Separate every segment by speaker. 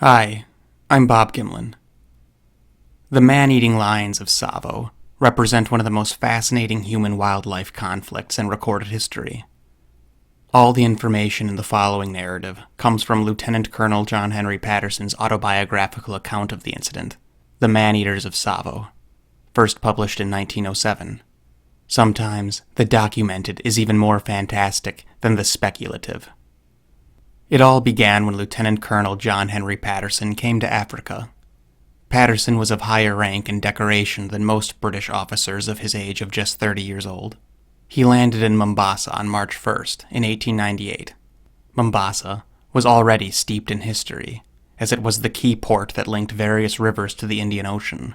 Speaker 1: Hi, I'm Bob Gymlan. The man-eating lions of Tsavo represent one of the most fascinating human-wildlife conflicts in recorded history. All the information in the following narrative comes from Lieutenant Colonel John Henry Patterson's autobiographical account of the incident, The Man-Eaters of Tsavo, first published in 1907. Sometimes the documented is even more fantastic than the speculative. It all began when Lieutenant Colonel John Henry Patterson came to Africa. Patterson was of higher rank and decoration than most British officers of his age of just 30 years old. He landed in Mombasa on March 1st, in 1898. Mombasa was already steeped in history, as it was the key port that linked various rivers to the Indian Ocean.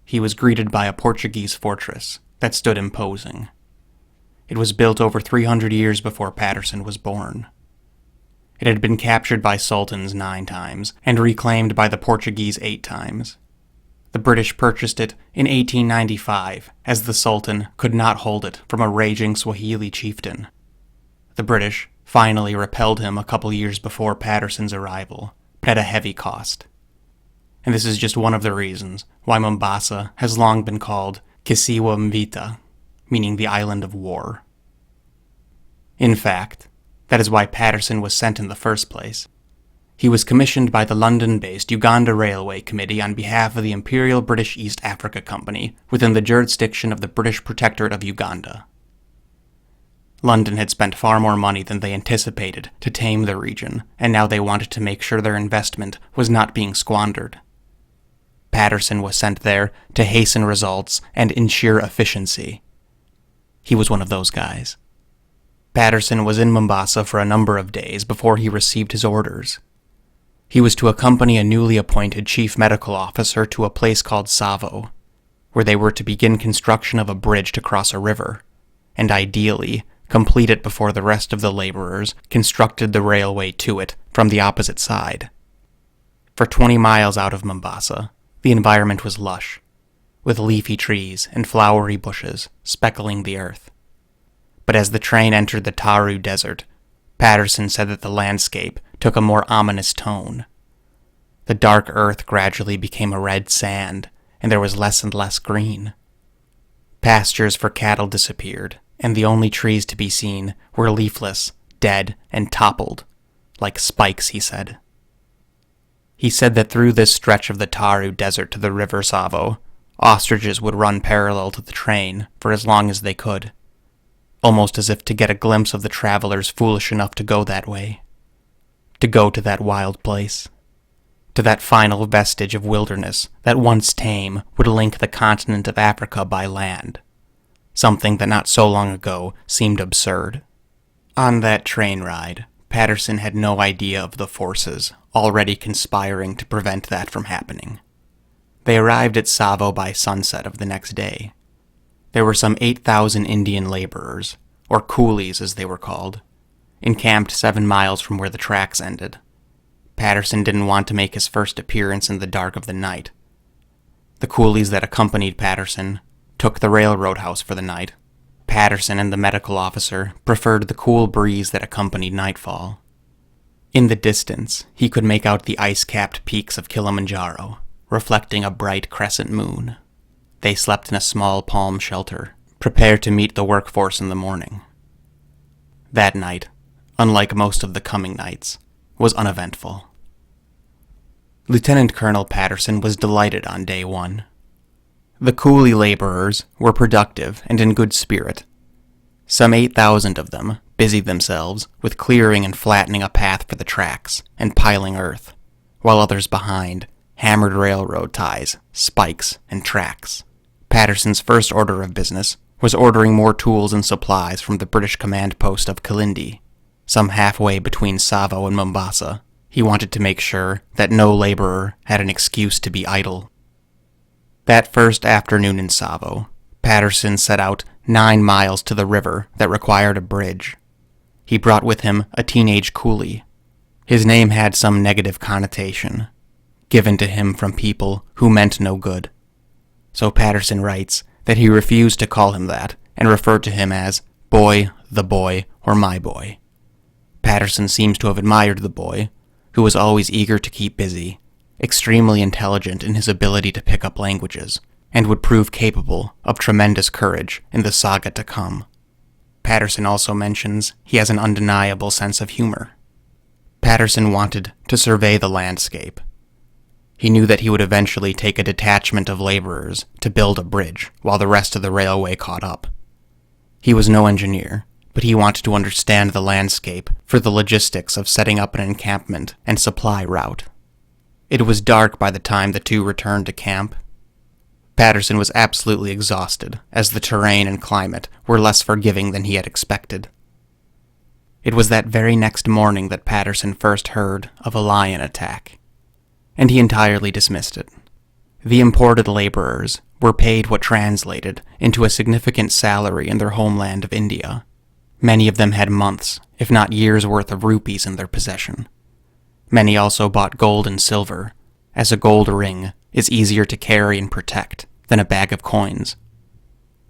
Speaker 1: He was greeted by a Portuguese fortress that stood imposing. It was built over 300 years before Patterson was born. It had been captured by sultans 9 times and reclaimed by the Portuguese 8 times. The British purchased it in 1895, as the Sultan could not hold it from a raging Swahili chieftain. The British finally repelled him a couple years before Patterson's arrival, but at a heavy cost. And this is just one of the reasons why Mombasa has long been called Kisiwa Mvita, meaning the island of war. In fact, that is why Patterson was sent in the first place. He was commissioned by the London-based Uganda Railway Committee on behalf of the Imperial British East Africa Company within the jurisdiction of the British Protectorate of Uganda. London had spent far more money than they anticipated to tame the region, and now they wanted to make sure their investment was not being squandered. Patterson was sent there to hasten results and ensure efficiency. He was one of those guys. Patterson was in Mombasa for a number of days before he received his orders. He was to accompany a newly appointed chief medical officer to a place called Tsavo, where they were to begin construction of a bridge to cross a river, and ideally complete it before the rest of the laborers constructed the railway to it from the opposite side. For 20 miles out of Mombasa, the environment was lush, with leafy trees and flowery bushes speckling the earth. But as the train entered the Taru Desert, Patterson said that the landscape took a more ominous tone. The dark earth gradually became a red sand, and there was less and less green. Pastures for cattle disappeared, and the only trees to be seen were leafless, dead, and toppled, like spikes, he said. He said that through this stretch of the Taru Desert to the river Tsavo, ostriches would run parallel to the train for as long as they could, almost as if to get a glimpse of the travelers foolish enough to go that way, to go to that wild place, to that final vestige of wilderness that once tame would link the continent of Africa by land, something that not so long ago seemed absurd. On that train ride, Patterson had no idea of the forces already conspiring to prevent that from happening. They arrived at Tsavo by sunset of the next day. There were some 8,000 Indian laborers, or coolies as they were called, encamped 7 miles from where the tracks ended. Patterson didn't want to make his first appearance in the dark of the night. The coolies that accompanied Patterson took the railroad house for the night. Patterson and the medical officer preferred the cool breeze that accompanied nightfall. In the distance, he could make out the ice-capped peaks of Kilimanjaro, reflecting a bright crescent moon. They slept in a small palm shelter, prepared to meet the workforce in the morning. That night, unlike most of the coming nights, was uneventful. Lieutenant Colonel Patterson was delighted on day 1. The coolie laborers were productive and in good spirit. Some 8,000 of them busied themselves with clearing and flattening a path for the tracks and piling earth, while others behind hammered railroad ties, spikes, and tracks. Patterson's first order of business was ordering more tools and supplies from the British command post of Kilindi, some halfway between Tsavo and Mombasa. He wanted to make sure that no laborer had an excuse to be idle. That first afternoon in Tsavo, Patterson set out 9 miles to the river that required a bridge. He brought with him a teenage coolie. His name had some negative connotation, given to him from people who meant no good. So Patterson writes that he refused to call him that and referred to him as boy, the boy, or my boy. Patterson seems to have admired the boy, who was always eager to keep busy, extremely intelligent in his ability to pick up languages, and would prove capable of tremendous courage in the saga to come. Patterson also mentions he has an undeniable sense of humor. Patterson wanted to survey the landscape. He knew that he would eventually take a detachment of laborers to build a bridge while the rest of the railway caught up. He was no engineer, but he wanted to understand the landscape for the logistics of setting up an encampment and supply route. It was dark by the time the two returned to camp. Patterson was absolutely exhausted, as the terrain and climate were less forgiving than he had expected. It was that very next morning that Patterson first heard of a lion attack, and he entirely dismissed it. The imported laborers were paid what translated into a significant salary in their homeland of India. Many of them had months, if not years' worth of rupees in their possession. Many also bought gold and silver, as a gold ring is easier to carry and protect than a bag of coins.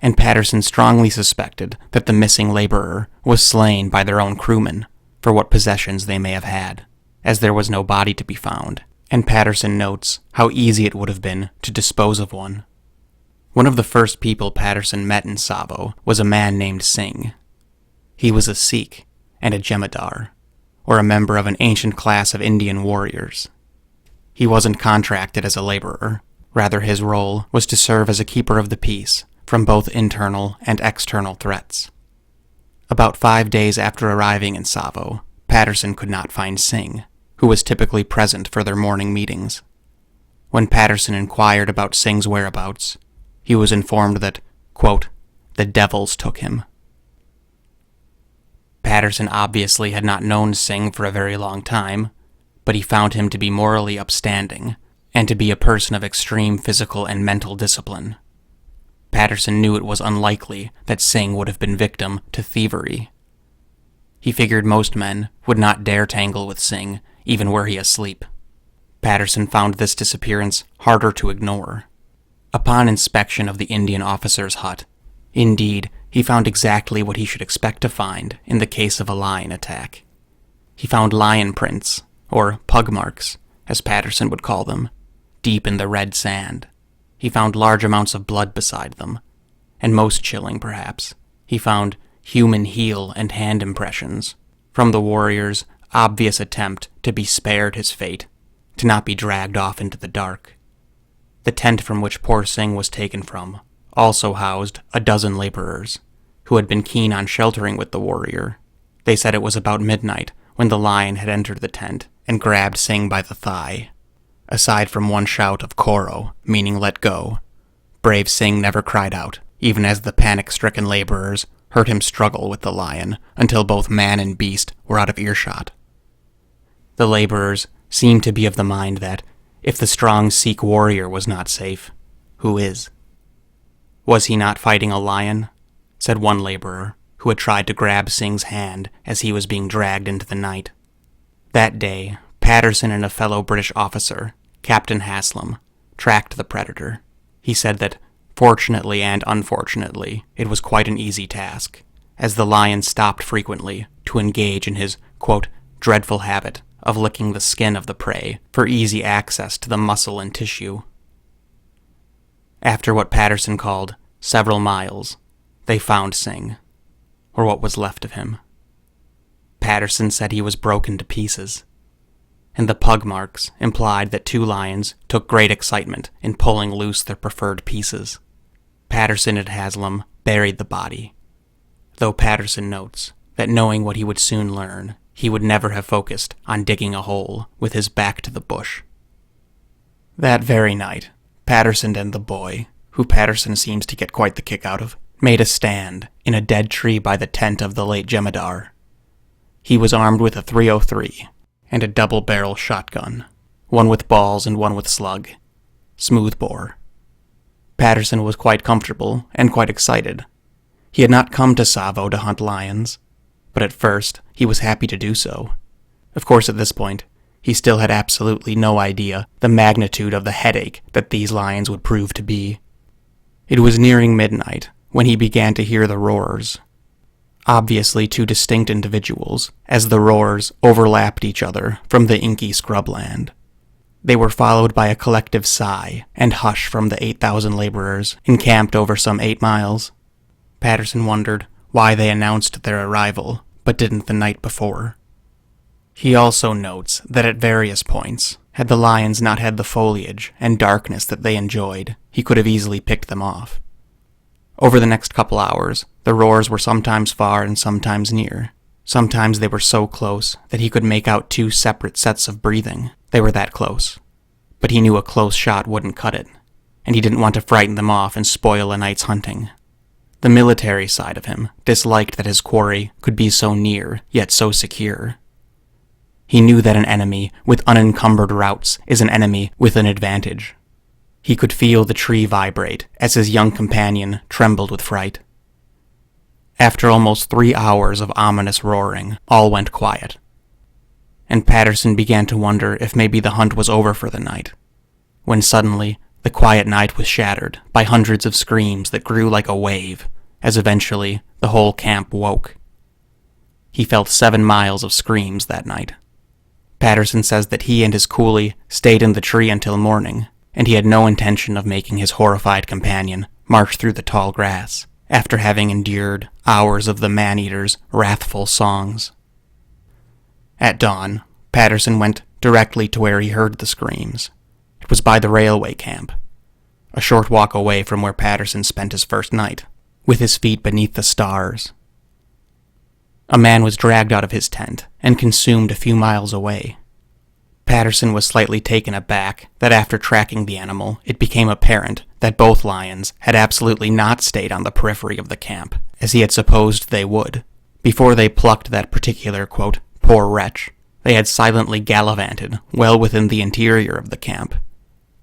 Speaker 1: And Patterson strongly suspected that the missing laborer was slain by their own crewmen for what possessions they may have had, as there was no body to be found, and Patterson notes how easy it would have been to dispose of one. One of the first people Patterson met in Tsavo was a man named Singh. He was a Sikh and a Jemadar, or a member of an ancient class of Indian warriors. He wasn't contracted as a laborer. Rather, his role was to serve as a keeper of the peace from both internal and external threats. About 5 days after arriving in Tsavo, Patterson could not find Singh, who was typically present for their morning meetings. When Patterson inquired about Singh's whereabouts, he was informed that, quote, "the devils took him." Patterson obviously had not known Singh for a very long time, but he found him to be morally upstanding and to be a person of extreme physical and mental discipline. Patterson knew it was unlikely that Singh would have been victim to thievery. He figured most men would not dare tangle with Singh, even were he asleep. Patterson found this disappearance harder to ignore. Upon inspection of the Indian officer's hut, indeed, he found exactly what he should expect to find in the case of a lion attack. He found lion prints, or pug marks, as Patterson would call them, deep in the red sand. He found large amounts of blood beside them, and most chilling, perhaps, he found human heel and hand impressions from the warrior's obvious attempt to be spared his fate, to not be dragged off into the dark. The tent from which poor Singh was taken from also housed a dozen laborers, who had been keen on sheltering with the warrior. They said it was about midnight when the lion had entered the tent and grabbed Singh by the thigh. Aside from one shout of "Koro," meaning "let go," brave Singh never cried out, even as the panic-stricken laborers heard him struggle with the lion until both man and beast were out of earshot. The laborers seemed to be of the mind that, if the strong Sikh warrior was not safe, who is? "Was he not fighting a lion?" said one laborer, who had tried to grab Singh's hand as he was being dragged into the night. That day, Patterson and a fellow British officer, Captain Haslam, tracked the predator. He said that, fortunately and unfortunately, it was quite an easy task, as the lion stopped frequently to engage in his, quote, dreadful habit of licking the skin of the prey for easy access to the muscle and tissue. After what Patterson called several miles, they found Singh, or what was left of him. Patterson said he was broken to pieces, and the pug marks implied that two lions took great excitement in pulling loose their preferred pieces. Patterson and Haslam buried the body, though Patterson notes that knowing what he would soon learn, he would never have focused on digging a hole with his back to the bush. That very night, Patterson and the boy, who Patterson seems to get quite the kick out of, made a stand in a dead tree by the tent of the late Jemadar. He was armed with a .303 and a double-barrel shotgun, one with balls and one with slug, smoothbore. Patterson was quite comfortable and quite excited. He had not come to Tsavo to hunt lions, but at first he was happy to do so. Of course, at this point, he still had absolutely no idea the magnitude of the headache that these lions would prove to be. It was nearing midnight when he began to hear the roars. obviously two distinct individuals, as the roars overlapped each other from the inky scrubland. They were followed by a collective sigh and hush from the 8,000 laborers encamped over some 8 miles. Patterson wondered why they announced their arrival, but didn't the night before. He also notes that at various points, had the lions not had the foliage and darkness that they enjoyed, he could have easily picked them off. Over the next couple hours, the roars were sometimes far and sometimes near. Sometimes they were so close that he could make out 2 separate sets of breathing. They were that close. But he knew a close shot wouldn't cut it, and he didn't want to frighten them off and spoil a night's hunting. The military side of him disliked that his quarry could be so near, yet so secure. He knew that an enemy with unencumbered routes is an enemy with an advantage. He could feel the tree vibrate as his young companion trembled with fright. After almost 3 hours of ominous roaring, all went quiet, and Patterson began to wonder if maybe the hunt was over for the night, when suddenly the quiet night was shattered by hundreds of screams that grew like a wave, as eventually the whole camp woke. He felt 7 miles of screams that night. Patterson says that he and his coolie stayed in the tree until morning, and he had no intention of making his horrified companion march through the tall grass, after having endured hours of the man-eater's wrathful songs. At dawn, Patterson went directly to where he heard the screams. It was by the railway camp, a short walk away from where Patterson spent his first night, with his feet beneath the stars. A man was dragged out of his tent and consumed a few miles away. Patterson was slightly taken aback that after tracking the animal, it became apparent that both lions had absolutely not stayed on the periphery of the camp, as he had supposed they would. Before they plucked that particular, quote, poor wretch, they had silently gallivanted well within the interior of the camp,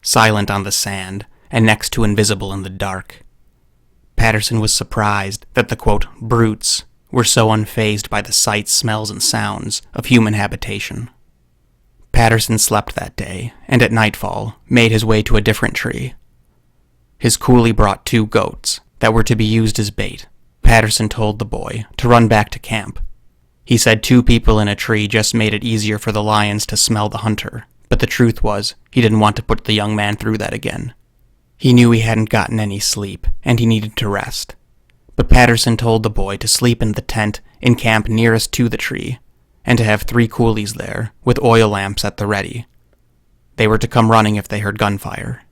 Speaker 1: silent on the sand and next to invisible in the dark. Patterson was surprised that the, quote, brutes were so unfazed by the sights, smells, and sounds of human habitation. Patterson slept that day, and at nightfall made his way to a different tree. His coolie brought 2 goats that were to be used as bait. Patterson told the boy to run back to camp. He said 2 people in a tree just made it easier for the lions to smell the hunter, but the truth was he didn't want to put the young man through that again. He knew he hadn't gotten any sleep, and he needed to rest. But Patterson told the boy to sleep in the tent in camp nearest to the tree, and to have 3 coolies there, with oil lamps at the ready. They were to come running if they heard gunfire.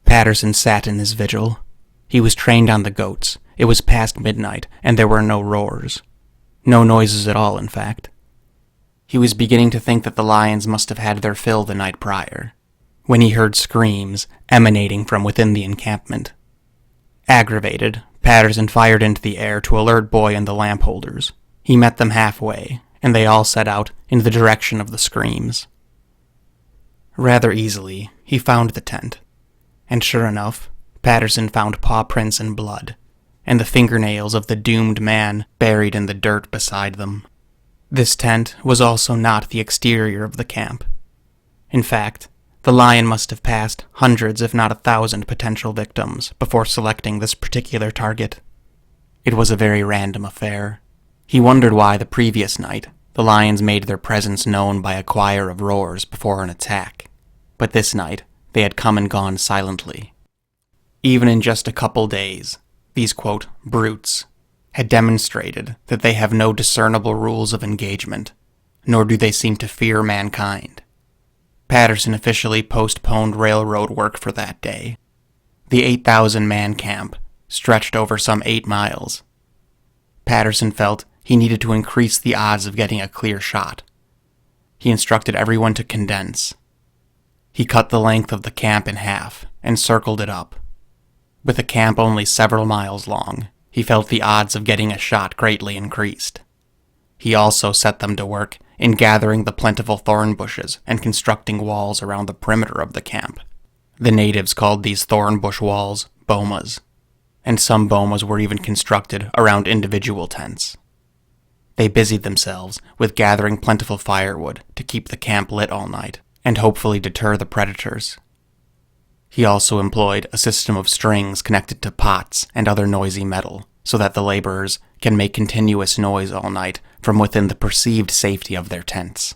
Speaker 1: Patterson sat in his vigil. He was trained on the goats. It was past midnight, and there were no roars. No noises at all, in fact. He was beginning to think that the lions must have had their fill the night prior, when he heard screams emanating from within the encampment. Aggravated, Patterson fired into the air to alert Boy and the lamp holders. He met them halfway, and they all set out in the direction of the screams. Rather easily, he found the tent, and sure enough, Patterson found paw prints and blood, and the fingernails of the doomed man buried in the dirt beside them. This tent was also not the exterior of the camp. In fact, the lion must have passed hundreds if not 1,000 potential victims before selecting this particular target. It was a very random affair. He wondered why the previous night the lions made their presence known by a choir of roars before an attack, but this night they had come and gone silently. Even in just a couple days, these, quote, brutes had demonstrated that they have no discernible rules of engagement, nor do they seem to fear mankind. Patterson officially postponed railroad work for that day. The 8,000-man camp stretched over some 8 miles. Patterson felt he needed to increase the odds of getting a clear shot. He instructed everyone to condense. He cut the length of the camp in half and circled it up. With the camp only several miles long, he felt the odds of getting a shot greatly increased. He also set them to work in gathering the plentiful thorn bushes and constructing walls around the perimeter of the camp. The natives called these thorn bush walls bomas, and some bomas were even constructed around individual tents. They busied themselves with gathering plentiful firewood to keep the camp lit all night, and hopefully deter the predators. He also employed a system of strings connected to pots and other noisy metal, so that the laborers can make continuous noise all night from within the perceived safety of their tents.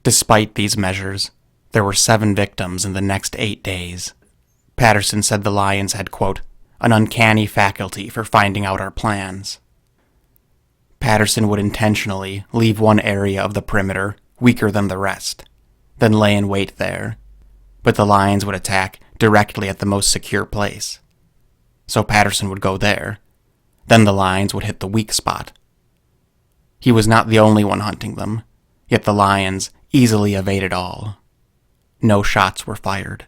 Speaker 1: Despite these measures, there were 7 victims in the next 8 days. Patterson said the lions had, quote, an uncanny faculty for finding out our plans. Patterson would intentionally leave one area of the perimeter weaker than the rest, then lay in wait there, but the lions would attack directly at the most secure place. So Patterson would go there, then the lions would hit the weak spot. He was not the only one hunting them, yet the lions easily evaded all. No shots were fired.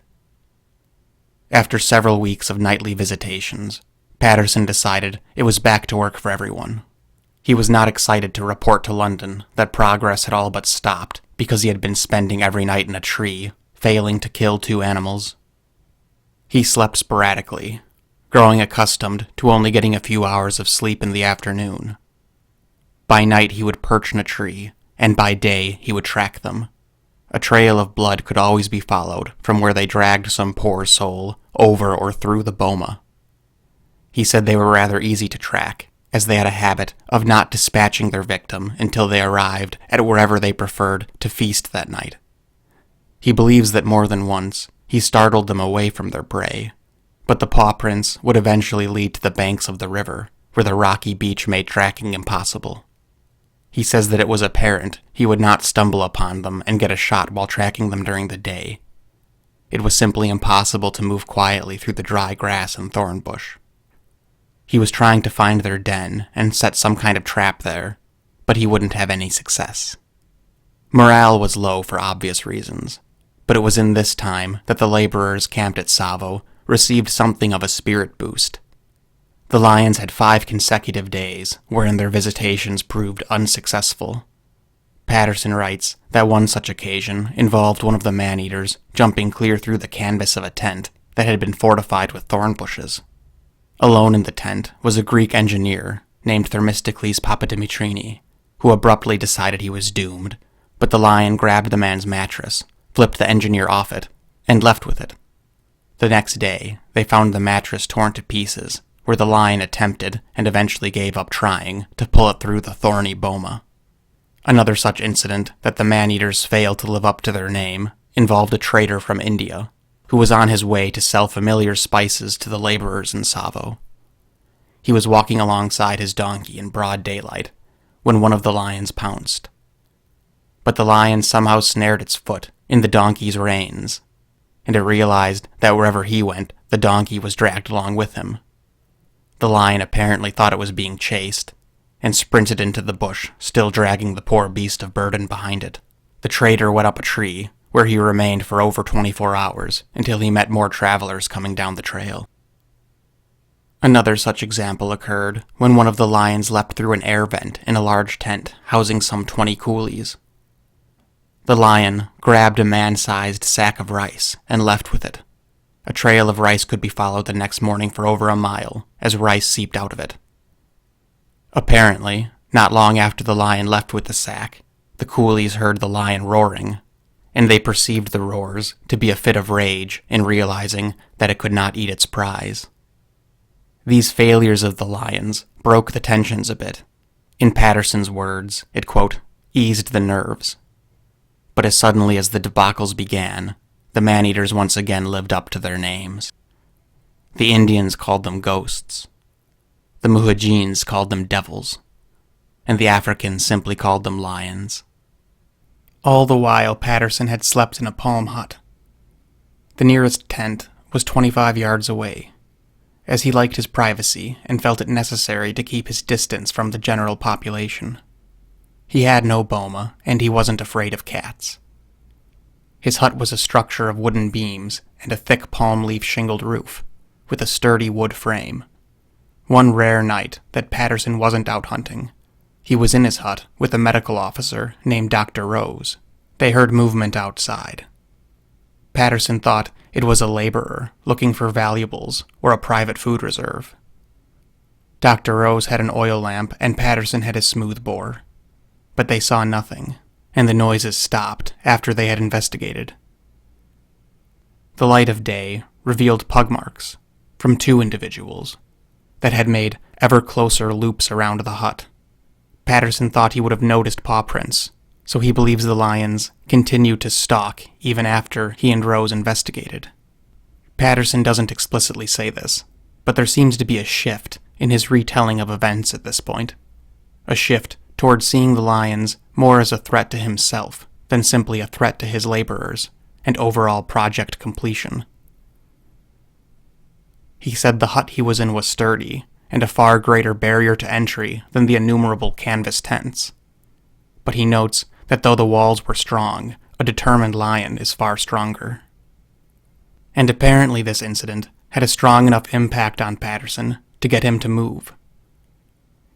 Speaker 1: After several weeks of nightly visitations, Patterson decided it was back to work for everyone. He was not excited to report to London that progress had all but stopped because he had been spending every night in a tree, failing to kill 2 animals. He slept sporadically, growing accustomed to only getting a few hours of sleep in the afternoon. By night he would perch in a tree, and by day he would track them. A trail of blood could always be followed from where they dragged some poor soul over or through the boma. He said they were rather easy to track, as they had a habit of not dispatching their victim until they arrived at wherever they preferred to feast that night. He believes that more than once he startled them away from their prey, but the paw prints would eventually lead to the banks of the river, where the rocky beach made tracking impossible. He says that it was apparent he would not stumble upon them and get a shot while tracking them during the day. It was simply impossible to move quietly through the dry grass and thorn bush. He was trying to find their den and set some kind of trap there, but he wouldn't have any success. Morale was low for obvious reasons, but it was in this time that the laborers camped at Tsavo received something of a spirit boost. The lions had 5 consecutive days wherein their visitations proved unsuccessful. Patterson writes that one such occasion involved one of the man-eaters jumping clear through the canvas of a tent that had been fortified with thorn bushes. Alone in the tent was a Greek engineer named Thermistocles Pappadimitrini, who abruptly decided he was doomed, but the lion grabbed the man's mattress, flipped the engineer off it, and left with it. The next day, they found the mattress torn to pieces, where the lion attempted, and eventually gave up trying, to pull it through the thorny boma. Another such incident that the man-eaters failed to live up to their name involved a trader from India, who was on his way to sell familiar spices to the laborers in Tsavo. He was walking alongside his donkey in broad daylight, when one of the lions pounced. But the lion somehow snared its foot in the donkey's reins, and it realized that wherever he went, the donkey was dragged along with him. The lion apparently thought it was being chased, and sprinted into the bush, still dragging the poor beast of burden behind it. The trader went up a tree, where he remained for over 24 hours, until he met more travelers coming down the trail. Another such example occurred when one of the lions leapt through an air vent in a large tent housing some 20 coolies. The lion grabbed a man-sized sack of rice and left with it. A trail of rice could be followed the next morning for over a mile, as rice seeped out of it. Apparently, not long after the lion left with the sack, the coolies heard the lion roaring, and they perceived the roars to be a fit of rage in realizing that it could not eat its prize. These failures of the lions broke the tensions a bit. In Patterson's words, it, quote, eased the nerves. But as suddenly as the debacles began, the man-eaters once again lived up to their names. The Indians called them ghosts. The Mujahideen called them devils. And the Africans simply called them lions. All the while, Patterson had slept in a palm hut. The nearest tent was 25 yards away, as he liked his privacy and felt it necessary to keep his distance from the general population. He had no boma, and he wasn't afraid of cats. His hut was a structure of wooden beams and a thick palm leaf shingled roof, with a sturdy wood frame. One rare night that Patterson wasn't out hunting, he was in his hut with a medical officer named Dr. Rose. They heard movement outside. Patterson thought it was a laborer looking for valuables or a private food reserve. Dr. Rose had an oil lamp and Patterson had a smooth bore, but they saw nothing, and the noises stopped after they had investigated. The light of day revealed pug marks from 2 individuals, that had made ever closer loops around the hut. Patterson thought he would have noticed paw prints, so he believes the lions continued to stalk even after he and Rose investigated. Patterson doesn't explicitly say this, but there seems to be a shift in his retelling of events at this point. A shift towards seeing the lions more as a threat to himself than simply a threat to his laborers and overall project completion. He said the hut he was in was sturdy and a far greater barrier to entry than the innumerable canvas tents. But he notes that though the walls were strong, a determined lion is far stronger. And apparently this incident had a strong enough impact on Patterson to get him to move.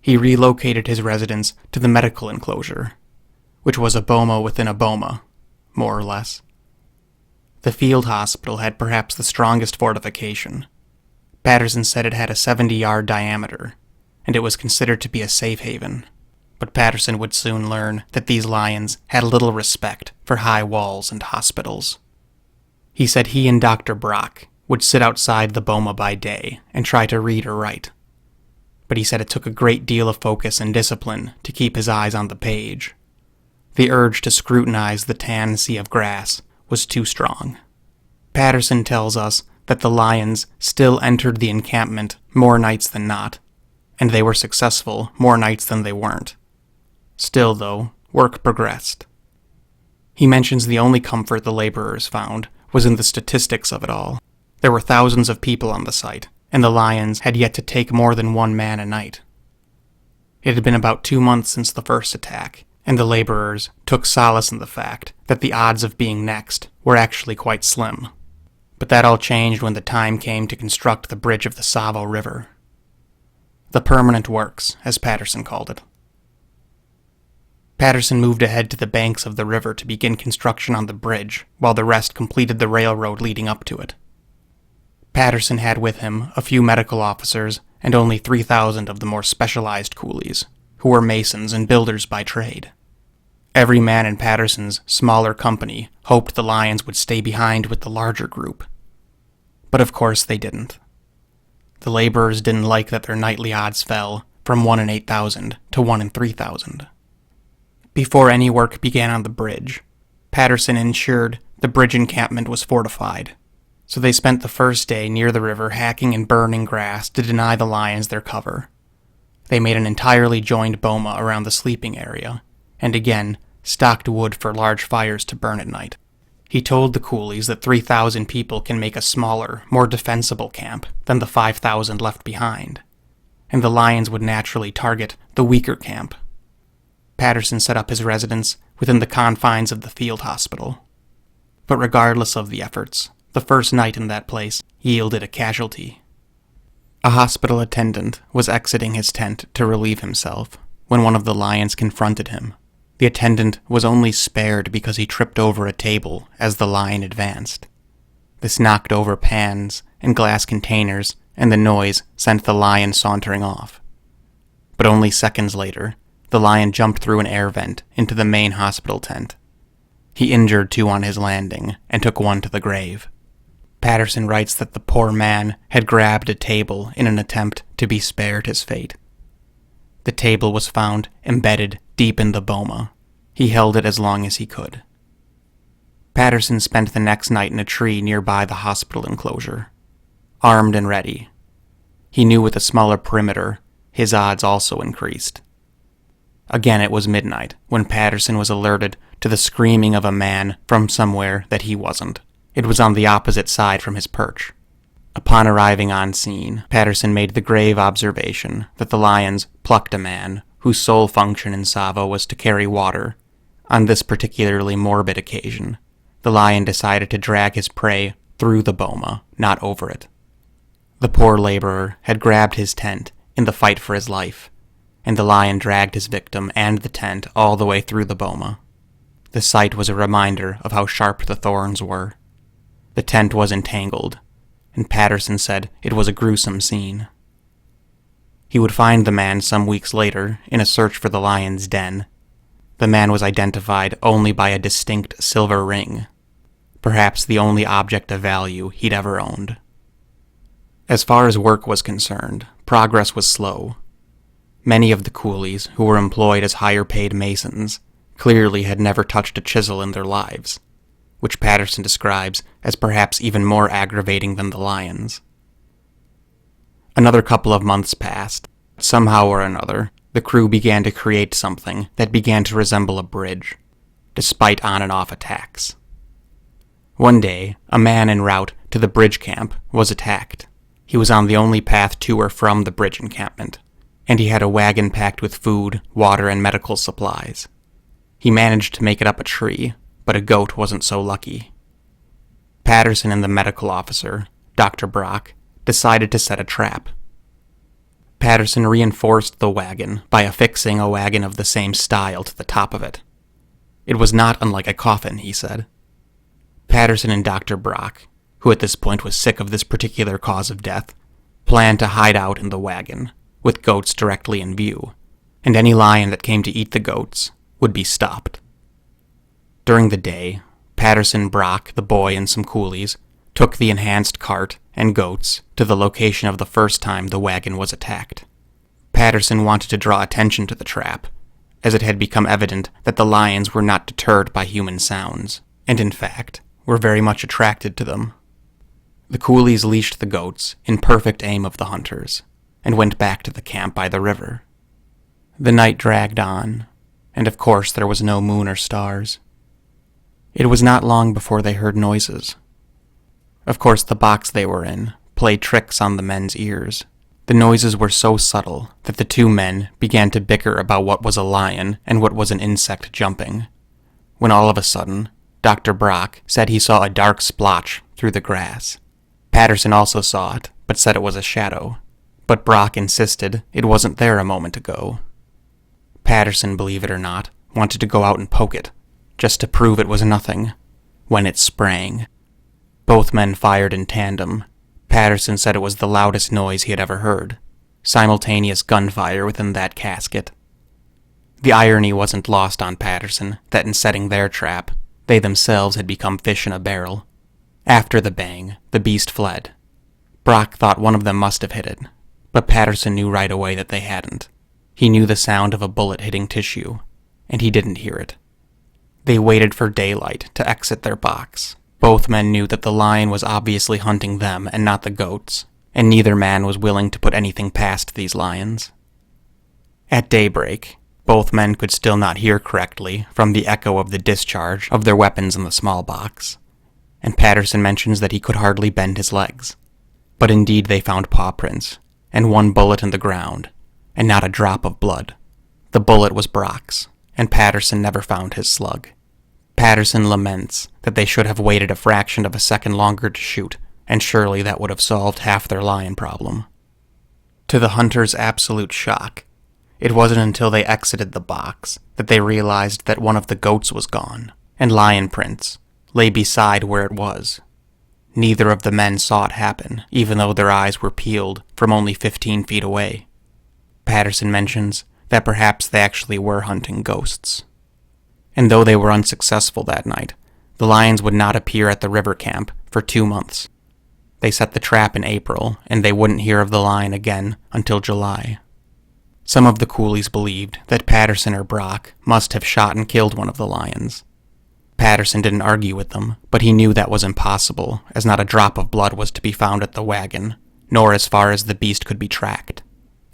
Speaker 1: He relocated his residence to the medical enclosure, which was a boma within a boma, more or less. The field hospital had perhaps the strongest fortification. Patterson said it had a 70-yard diameter, and it was considered to be a safe haven. But Patterson would soon learn that these lions had little respect for high walls and hospitals. He said he and Dr. Brock would sit outside the boma by day and try to read or write. But he said it took a great deal of focus and discipline to keep his eyes on the page. The urge to scrutinize the tan sea of grass was too strong. Patterson tells us that the lions still entered the encampment more nights than not, and they were successful more nights than they weren't. Still, though, work progressed. He mentions the only comfort the laborers found was in the statistics of it all. There were thousands of people on the site, and the lions had yet to take more than one man a night. It had been about 2 months since the first attack, and the laborers took solace in the fact that the odds of being next were actually quite slim. But that all changed when the time came to construct the bridge of the Tsavo River. The permanent works, as Patterson called it. Patterson moved ahead to the banks of the river to begin construction on the bridge, while the rest completed the railroad leading up to it. Patterson had with him a few medical officers and only 3,000 of the more specialized coolies, who were masons and builders by trade. Every man in Patterson's smaller company hoped the lions would stay behind with the larger group. But of course they didn't. The laborers didn't like that their nightly odds fell from 1 in 8,000 to 1 in 3,000. Before any work began on the bridge, Patterson ensured the bridge encampment was fortified, so they spent the first day near the river hacking and burning grass to deny the lions their cover. They made an entirely joined boma around the sleeping area, and again stocked wood for large fires to burn at night. He told the coolies that 3,000 people can make a smaller, more defensible camp than the 5,000 left behind, and the lions would naturally target the weaker camp. Patterson set up his residence within the confines of the field hospital. But regardless of the efforts, the first night in that place yielded a casualty. A hospital attendant was exiting his tent to relieve himself when one of the lions confronted him. The attendant was only spared because he tripped over a table as the lion advanced. This knocked over pans and glass containers, and the noise sent the lion sauntering off. But only seconds later, the lion jumped through an air vent into the main hospital tent. He injured 2 on his landing and took 1 to the grave. Patterson writes that the poor man had grabbed a table in an attempt to be spared his fate. The table was found embedded deep in the boma. He held it as long as he could. Patterson spent the next night in a tree nearby the hospital enclosure, armed and ready. He knew with a smaller perimeter, his odds also increased. Again it was midnight when Patterson was alerted to the screaming of a man from somewhere that he wasn't. It was on the opposite side from his perch. Upon arriving on scene, Patterson made the grave observation that the lions plucked a man whose sole function in Tsavo was to carry water. On this particularly morbid occasion, the lion decided to drag his prey through the boma, not over it. The poor laborer had grabbed his tent in the fight for his life, and the lion dragged his victim and the tent all the way through the boma. The sight was a reminder of how sharp the thorns were. The tent was entangled, and Patterson said it was a gruesome scene. He would find the man some weeks later in a search for the lion's den. The man was identified only by a distinct silver ring, perhaps the only object of value he'd ever owned. As far as work was concerned, progress was slow. Many of the coolies, who were employed as higher-paid masons, clearly had never touched a chisel in their lives, which Patterson describes as perhaps even more aggravating than the lions. Another couple of months passed. Somehow or another, the crew began to create something that began to resemble a bridge, despite on and off attacks. One day, a man en route to the bridge camp was attacked. He was on the only path to or from the bridge encampment, and he had a wagon packed with food, water, and medical supplies. He managed to make it up a tree, but a goat wasn't so lucky. Patterson and the medical officer, Dr. Brock, decided to set a trap. Patterson reinforced the wagon by affixing a wagon of the same style to the top of it. It was not unlike a coffin, he said. Patterson and Dr. Brock, who at this point was sick of this particular cause of death, planned to hide out in the wagon, with goats directly in view, and any lion that came to eat the goats would be stopped. During the day, Patterson, Brock, the boy, and some coolies took the enhanced cart and goats to the location of the first time the wagon was attacked. Patterson wanted to draw attention to the trap, as it had become evident that the lions were not deterred by human sounds, and in fact, were very much attracted to them. The coolies leashed the goats in perfect aim of the hunters, and went back to the camp by the river. The night dragged on, and of course there was no moon or stars. It was not long before they heard noises. Of course, the box they were in played tricks on the men's ears. The noises were so subtle that the two men began to bicker about what was a lion and what was an insect jumping, when all of a sudden, Dr. Brock said he saw a dark splotch through the grass. Patterson also saw it, but said it was a shadow. But Brock insisted it wasn't there a moment ago. Patterson, believe it or not, wanted to go out and poke it, just to prove it was nothing, when it sprang. Both men fired in tandem. Patterson said it was the loudest noise he had ever heard. Simultaneous gunfire within that casket. The irony wasn't lost on Patterson that in setting their trap, they themselves had become fish in a barrel. After the bang, the beast fled. Brock thought one of them must have hit it, but Patterson knew right away that they hadn't. He knew the sound of a bullet hitting tissue, and he didn't hear it. They waited for daylight to exit their box. Both men knew that the lion was obviously hunting them and not the goats, and neither man was willing to put anything past these lions. At daybreak, both men could still not hear correctly from the echo of the discharge of their weapons in the small box, and Patterson mentions that he could hardly bend his legs. But indeed they found paw prints, and one bullet in the ground, and not a drop of blood. The bullet was Brock's, and Patterson never found his slug. Patterson laments that they should have waited a fraction of a second longer to shoot, and surely that would have solved half their lion problem. To the hunters' absolute shock, it wasn't until they exited the box that they realized that one of the goats was gone, and lion prints lay beside where it was. Neither of the men saw it happen, even though their eyes were peeled from only 15 feet away. Patterson mentions that perhaps they actually were hunting ghosts. And though they were unsuccessful that night, the lions would not appear at the river camp for 2 months. They set the trap in April, and they wouldn't hear of the lion again until July. Some of the coolies believed that Patterson or Brock must have shot and killed one of the lions. Patterson didn't argue with them, but he knew that was impossible, as not a drop of blood was to be found at the wagon, nor as far as the beast could be tracked.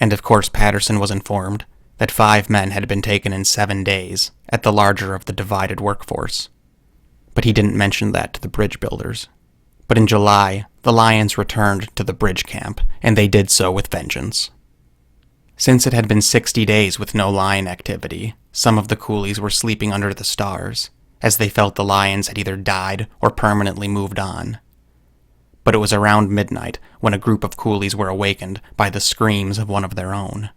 Speaker 1: And of course Patterson was informed that 5 men had been taken in 7 days at the larger of the divided workforce. But he didn't mention that to the bridge builders. But in July, the lions returned to the bridge camp, and they did so with vengeance. Since it had been 60 days with no lion activity, some of the coolies were sleeping under the stars, as they felt the lions had either died or permanently moved on. But it was around midnight when a group of coolies were awakened by the screams of one of their own.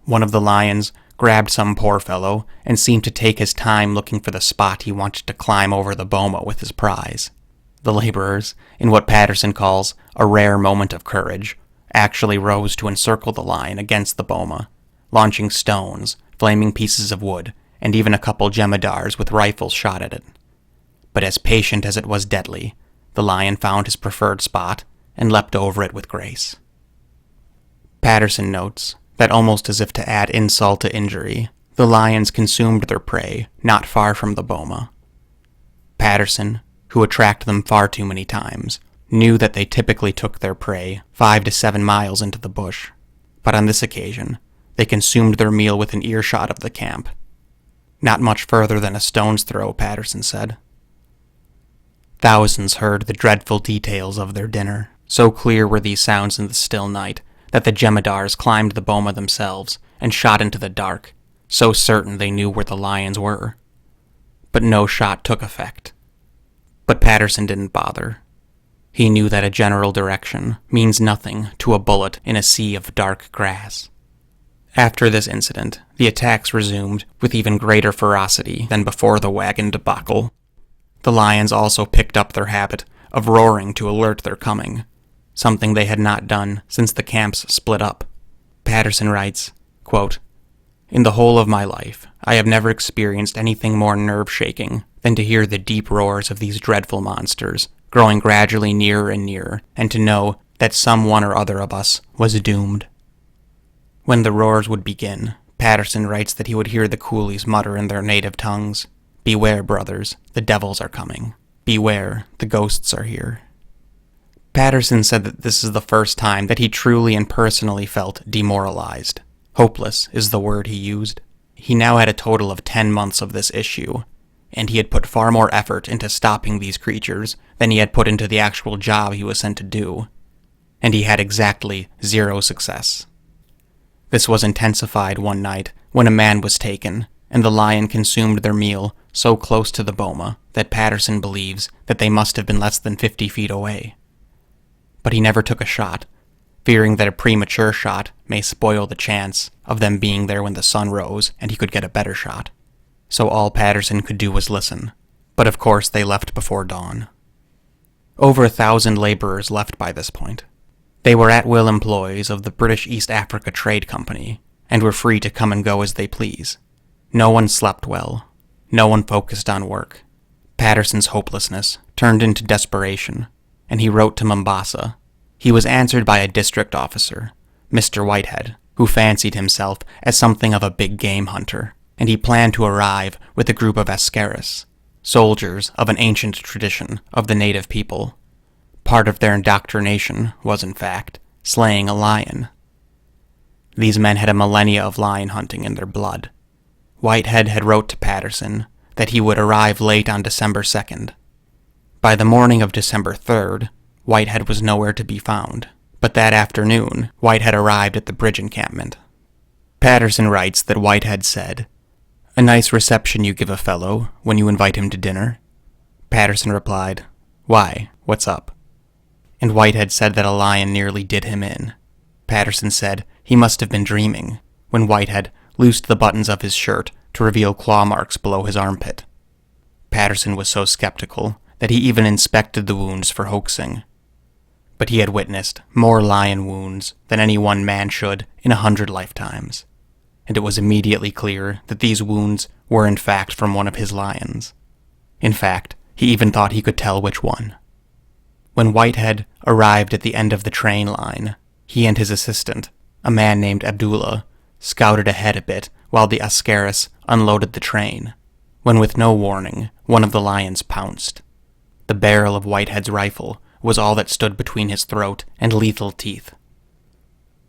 Speaker 1: One of the lions grabbed some poor fellow and seemed to take his time looking for the spot he wanted to climb over the boma with his prize. The laborers, in what Patterson calls a rare moment of courage, actually rose to encircle the lion against the boma, launching stones, flaming pieces of wood, and even a couple jemadars with rifles shot at it. But as patient as it was deadly, the lion found his preferred spot and leapt over it with grace. Patterson notes that almost as if to add insult to injury, the lions consumed their prey not far from the boma. Patterson, who had tracked them far too many times, knew that they typically took their prey 5 to 7 miles into the bush, but on this occasion, they consumed their meal within earshot of the camp. Not much further than a stone's throw, Patterson said. Thousands heard the dreadful details of their dinner. So clear were these sounds in the still night that the jemadars climbed the boma themselves and shot into the dark, so certain they knew where the lions were. But no shot took effect. But Patterson didn't bother. He knew that a general direction means nothing to a bullet in a sea of dark grass. After this incident, the attacks resumed with even greater ferocity than before the wagon debacle. The lions also picked up their habit of roaring to alert their coming, something they had not done since the camps split up. Patterson writes, quote, "In the whole of my life, I have never experienced anything more nerve-shaking than to hear the deep roars of these dreadful monsters growing gradually nearer and nearer, and to know that some one or other of us was doomed." When the roars would begin, Patterson writes that he would hear the coolies mutter in their native tongues, "Beware, brothers, the devils are coming. Beware, the ghosts are here." Patterson said that this is the first time that he truly and personally felt demoralized. Hopeless is the word he used. He now had a total of 10 months of this issue, and he had put far more effort into stopping these creatures than he had put into the actual job he was sent to do, and he had exactly 0 success. This was intensified one night when a man was taken, and the lion consumed their meal so close to the boma that Patterson believes that they must have been less than 50 feet away. But he never took a shot, fearing that a premature shot may spoil the chance of them being there when the sun rose and he could get a better shot. So all Patterson could do was listen, but of course they left before dawn. Over 1,000 laborers left by this point. They were at-will employees of the British East Africa Trade Company, and were free to come and go as they please. No one slept well. No one focused on work. Patterson's hopelessness turned into desperation, and he wrote to Mombasa. He was answered by a district officer, Mr. Whitehead, who fancied himself as something of a big game hunter, and he planned to arrive with a group of Askaris, soldiers of an ancient tradition of the native people. Part of their indoctrination was, in fact, slaying a lion. These men had a millennia of lion hunting in their blood. Whitehead had wrote to Patterson that he would arrive late on December 2nd. By the morning of December 3rd, Whitehead was nowhere to be found, but that afternoon, Whitehead arrived at the bridge encampment. Patterson writes that Whitehead said, "A nice reception you give a fellow when you invite him to dinner." Patterson replied, "Why, what's up?" And Whitehead said that a lion nearly did him in. Patterson said he must have been dreaming when Whitehead loosed the buttons of his shirt to reveal claw marks below his armpit. Patterson was so skeptical that he even inspected the wounds for hoaxing. But he had witnessed more lion wounds than any one man should in 100 lifetimes, and it was immediately clear that these wounds were in fact from one of his lions. In fact, he even thought he could tell which one. When Whitehead arrived at the end of the train line, he and his assistant, a man named Abdullah, scouted ahead a bit while the Askaris unloaded the train, when with no warning, one of the lions pounced. The barrel of Whitehead's rifle was all that stood between his throat and lethal teeth.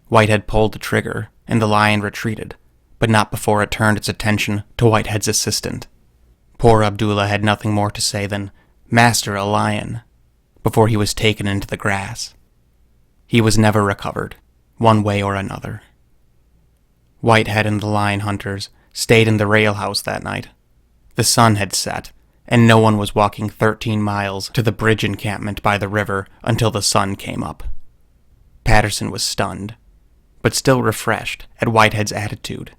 Speaker 1: Whitehead pulled the trigger, and the lion retreated, but not before it turned its attention to Whitehead's assistant. Poor Abdullah had nothing more to say than, "Master, a lion," before he was taken into the grass. He was never recovered, one way or another. Whitehead and the lion hunters stayed in the rail house that night. The sun had set, and no one was walking 13 miles to the bridge encampment by the river until the sun came up. Patterson was stunned, but still refreshed at Whitehead's attitude.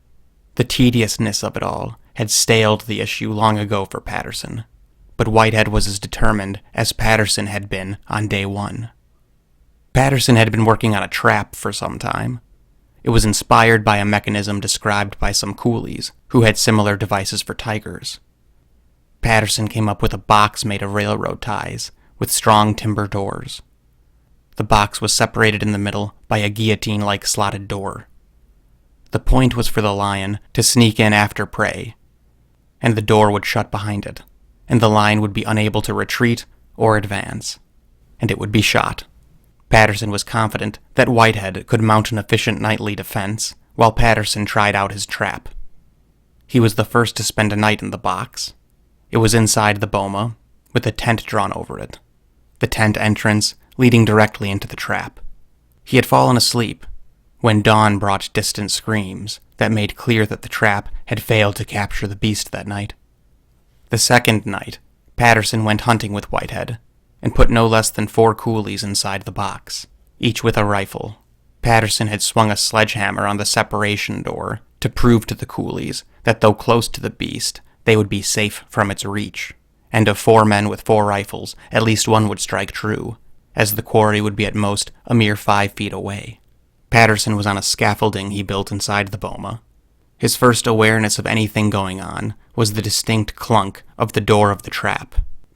Speaker 1: The tediousness of it all had staled the issue long ago for Patterson, but Whitehead was as determined as Patterson had been on day one. Patterson had been working on a trap for some time. It was inspired by a mechanism described by some coolies who had similar devices for tigers. Patterson came up with a box made of railroad ties with strong timber doors. The box was separated in the middle by a guillotine-like slotted door. The point was for the lion to sneak in after prey, and the door would shut behind it, and the lion would be unable to retreat or advance, and it would be shot. Patterson was confident that Whitehead could mount an efficient nightly defense, while Patterson tried out his trap. He was the first to spend a night in the box. It was inside the boma, with a tent drawn over it, the tent entrance leading directly into the trap. He had fallen asleep when dawn brought distant screams that made clear that the trap had failed to capture the beast that night. The second night, Patterson went hunting with Whitehead, and put no less than 4 coolies inside the box, each with a rifle. Patterson had swung a sledgehammer on the separation door to prove to the coolies that though close to the beast, they would be safe from its reach, and of 4 men with 4 rifles, at least one would strike true, as the quarry would be at most a mere 5 feet away. Patterson was on a scaffolding he built inside the boma. His first awareness of anything going on was the distinct clunk of the door of the trap.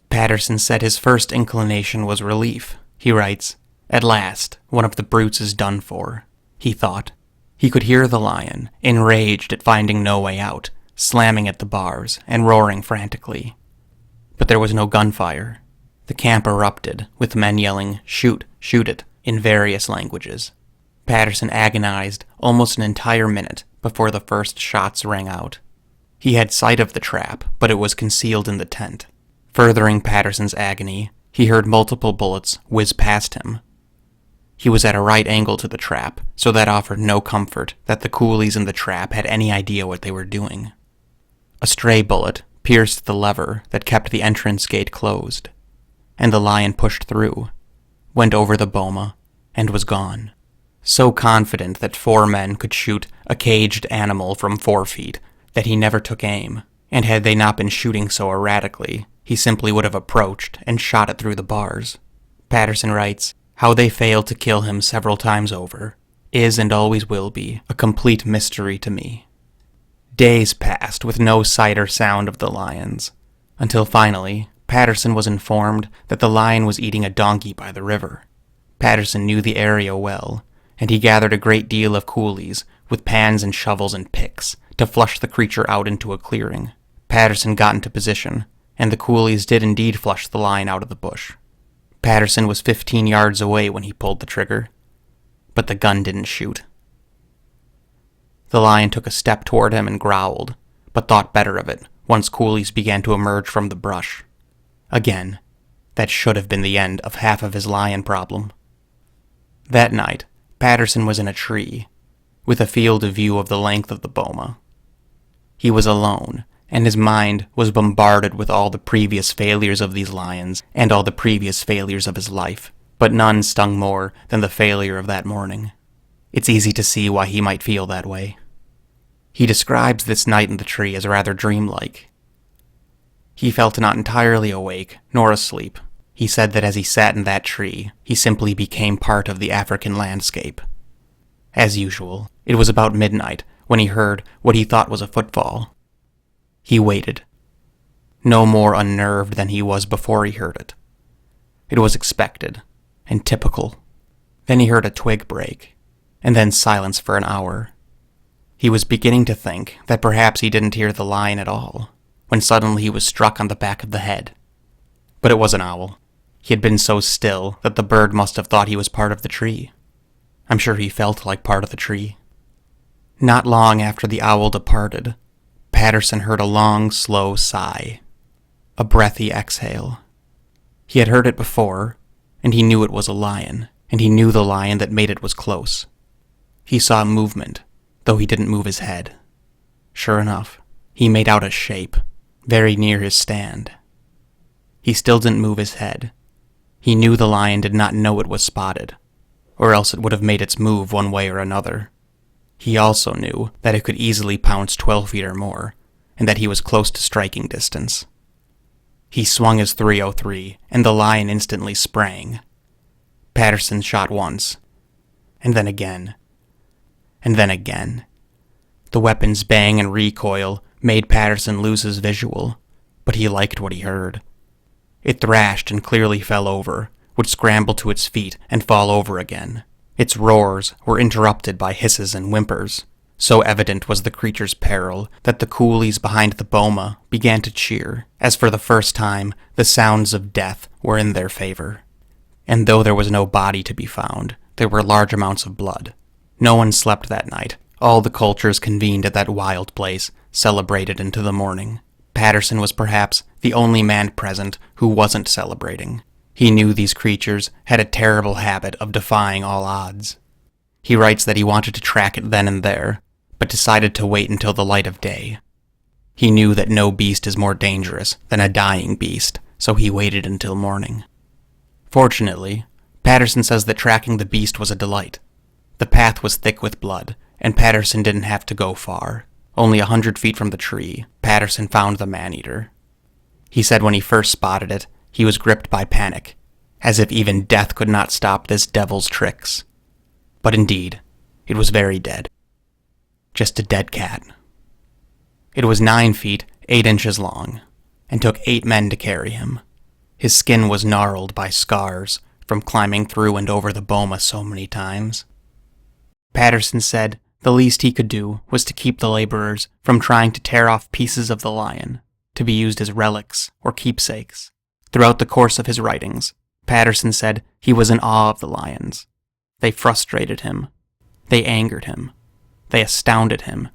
Speaker 1: Patterson said his first inclination was relief. He writes, "At last, one of the brutes is done for," he thought. He could hear the lion, enraged at finding no way out, slamming at the bars and roaring frantically. But there was no gunfire. The camp erupted, with men yelling, "Shoot, shoot it," in various languages. Patterson agonized almost an entire minute before the first shots rang out. He had sight of the trap, but it was concealed in the tent. Furthering Patterson's agony, he heard multiple bullets whiz past him. He was at a right angle to the trap, so that offered no comfort that the coolies in the trap had any idea what they were doing. A stray bullet pierced the lever that kept the entrance gate closed, and the lion pushed through, went over the boma, and was gone. So confident that 4 men could shoot a caged animal from 4 feet that he never took aim, and had they not been shooting so erratically, he simply would have approached and shot it through the bars. Patterson writes, "How they failed to kill him several times over is and always will be a complete mystery to me." Days passed with no sight or sound of the lions, until finally Patterson was informed that the lion was eating a donkey by the river. Patterson knew the area well, and he gathered a great deal of coolies with pans and shovels and picks to flush the creature out into a clearing. Patterson got into position, and the coolies did indeed flush the lion out of the bush. Patterson was 15 yards away when he pulled the trigger, but the gun didn't shoot. The lion took a step toward him and growled, but thought better of it once coolies began to emerge from the brush. Again, that should have been the end of half of his lion problem. That night, Patterson was in a tree, with a field of view of the length of the boma. He was alone, and his mind was bombarded with all the previous failures of these lions and all the previous failures of his life, but none stung more than the failure of that morning. It's easy to see why he might feel that way. He describes this night in the tree as rather dreamlike. He felt not entirely awake, nor asleep. He said that as he sat in that tree, he simply became part of the African landscape. As usual, it was about midnight when he heard what he thought was a footfall. He waited, no more unnerved than he was before he heard it. It was expected and typical. Then he heard a twig break, and then silence for an hour. He was beginning to think that perhaps he didn't hear the lion at all, when suddenly he was struck on the back of the head. But it was an owl. He had been so still that the bird must have thought he was part of the tree. I'm sure he felt like part of the tree. Not long after the owl departed, Patterson heard a long, slow sigh, a breathy exhale. He had heard it before, and he knew it was a lion, and he knew the lion that made it was close. He saw movement, though he didn't move his head. Sure enough, he made out a shape, very near his stand. He still didn't move his head. He knew the lion did not know it was spotted, or else it would have made its move one way or another. He also knew that it could easily pounce 12 feet or more, and that he was close to striking distance. He swung his .303, and the lion instantly sprang. Patterson shot once, and then again, and then again. The weapon's bang and recoil made Patterson lose his visual, but he liked what he heard. It thrashed and clearly fell over, would scramble to its feet and fall over again. Its roars were interrupted by hisses and whimpers. So evident was the creature's peril that the coolies behind the boma began to cheer, as for the first time the sounds of death were in their favor. And though there was no body to be found, there were large amounts of blood. No one slept that night. All the cultures convened at that wild place, celebrated into the morning. Patterson was perhaps the only man present who wasn't celebrating. He knew these creatures had a terrible habit of defying all odds. He writes that he wanted to track it then and there, but decided to wait until the light of day. He knew that no beast is more dangerous than a dying beast, so he waited until morning. Fortunately, Patterson says that tracking the beast was a delight. The path was thick with blood, and Patterson didn't have to go far. Only 100 feet from the tree, Patterson found the man-eater. He said when he first spotted it, he was gripped by panic, as if even death could not stop this devil's tricks. But indeed, it was very dead. Just a dead cat. It was 9 feet, 8 inches long, and took 8 men to carry him. His skin was gnarled by scars from climbing through and over the boma so many times. Patterson said the least he could do was to keep the laborers from trying to tear off pieces of the lion, to be used as relics or keepsakes. Throughout the course of his writings, Patterson said he was in awe of the lions. They frustrated him. They angered him. They astounded him,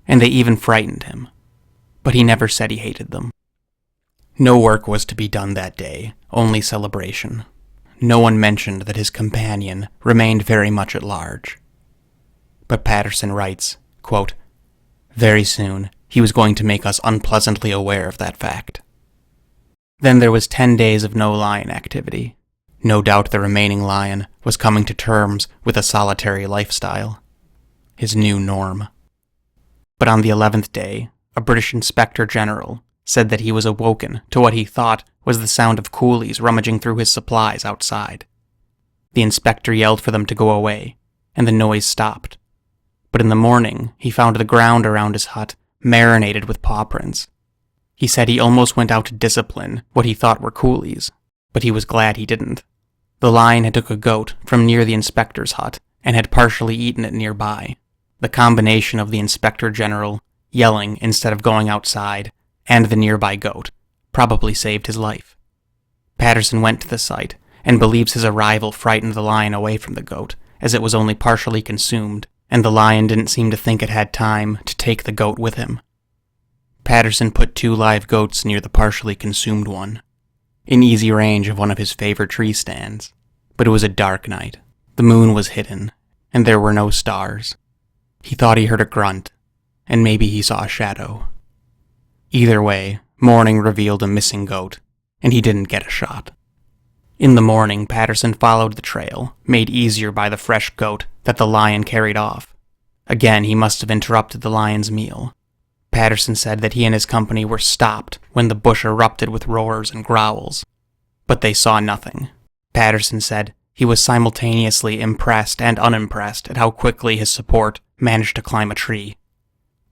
Speaker 1: and they even frightened him. But he never said he hated them. No work was to be done that day, only celebration. No one mentioned that his companion remained very much at large. But Patterson writes, quote, "Very soon he was going to make us unpleasantly aware of that fact." Then there was 10 days of no lion activity. No doubt the remaining lion was coming to terms with a solitary lifestyle. His new norm. But on the 11th day, a British Inspector General said that he was awoken to what he thought was the sound of coolies rummaging through his supplies outside. The inspector yelled for them to go away, and the noise stopped. But in the morning, he found the ground around his hut marinated with paw prints. He said he almost went out to discipline what he thought were coolies, but he was glad he didn't. The lion had took a goat from near the inspector's hut and had partially eaten it nearby. The combination of the Inspector General yelling instead of going outside and the nearby goat probably saved his life. Patterson went to the site and believes his arrival frightened the lion away from the goat, as it was only partially consumed, and the lion didn't seem to think it had time to take the goat with him. Patterson put 2 live goats near the partially consumed one, in easy range of one of his favorite tree stands. But it was a dark night. The moon was hidden, and there were no stars. He thought he heard a grunt, and maybe he saw a shadow. Either way, morning revealed a missing goat, and he didn't get a shot. In the morning, Patterson followed the trail, made easier by the fresh goat that the lion carried off. Again, he must have interrupted the lion's meal. Patterson said that he and his company were stopped when the bush erupted with roars and growls, but they saw nothing. Patterson said he was simultaneously impressed and unimpressed at how quickly his support managed to climb a tree.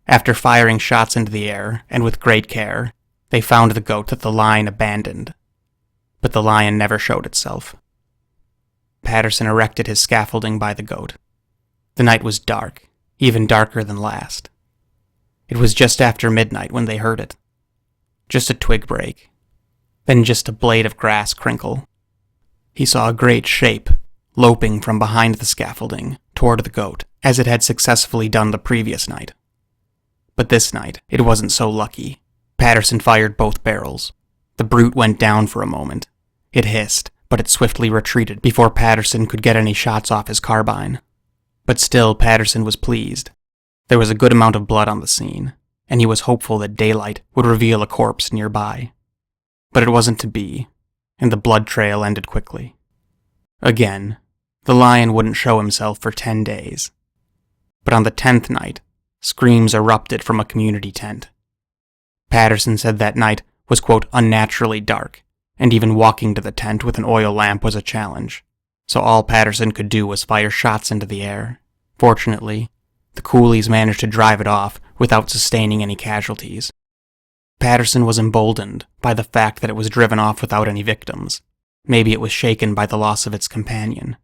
Speaker 1: After firing shots into the air, and with great care, they found the goat that the lion abandoned. But the lion never showed itself. Patterson erected his scaffolding by the goat. The night was dark, even darker than last. It was just after midnight when they heard it. Just a twig break. Then just a blade of grass crinkle. He saw a great shape, loping from behind the scaffolding toward the goat, as it had successfully done the previous night. But this night, it wasn't so lucky. Patterson fired both barrels. The brute went down for a moment. It hissed, but it swiftly retreated before Patterson could get any shots off his carbine. But still, Patterson was pleased. There was a good amount of blood on the scene, and he was hopeful that daylight would reveal a corpse nearby. But it wasn't to be, and the blood trail ended quickly. Again, the lion wouldn't show himself for 10 days. But on the 10th night, screams erupted from a community tent. Patterson said that night was, quote, unnaturally dark, and even walking to the tent with an oil lamp was a challenge, so all Patterson could do was fire shots into the air. Fortunately, the coolies managed to drive it off without sustaining any casualties. Patterson was emboldened by the fact that it was driven off without any victims. Maybe it was shaken by the loss of its companion.